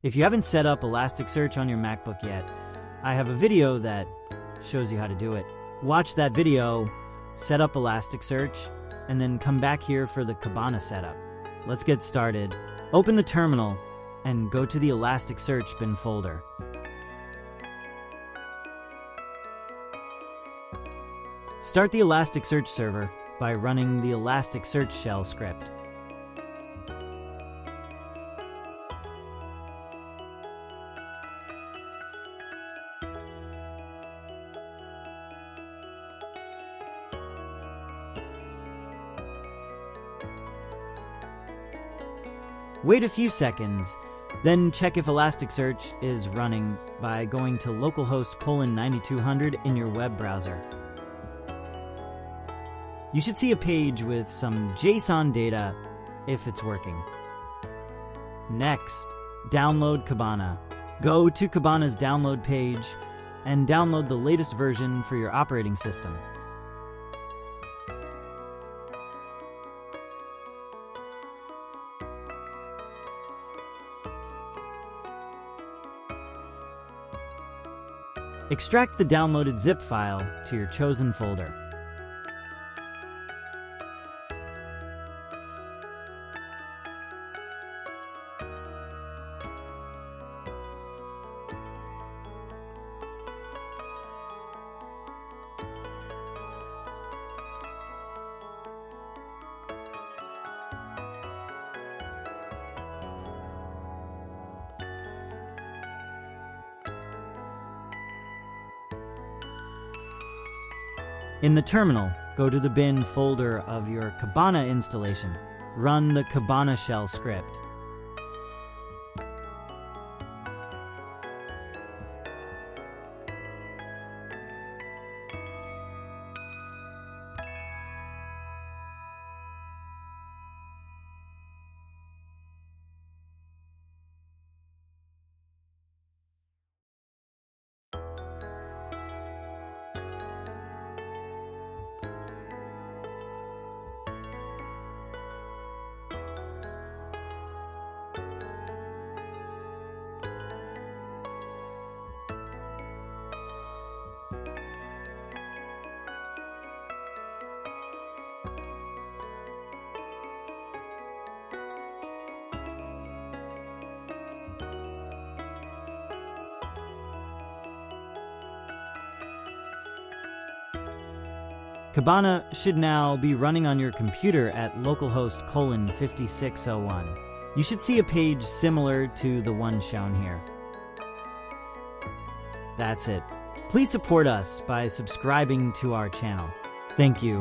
If you haven't set up Elasticsearch on your MacBook yet, I have a video that shows you how to do it. Watch that video, set up Elasticsearch, and then come back here for the Kibana setup. Let's get started. Open the terminal and go to the Elasticsearch bin folder. Start the Elasticsearch server by running the Elasticsearch shell script. Wait a few seconds, then check if Elasticsearch is running by going to localhost :9200 in your web browser. You should see a page with some JSON data if it's working. Next, download Kibana. Go to Kibana's download page and download the latest version for your operating system. Extract the downloaded zip file to your chosen folder. In the terminal, go to the bin folder of your Kibana installation. Run the Kibana shell script. Kibana should now be running on your computer at localhost :5601. You should see a page similar to the one shown here. That's it. Please support us by subscribing to our channel. Thank you.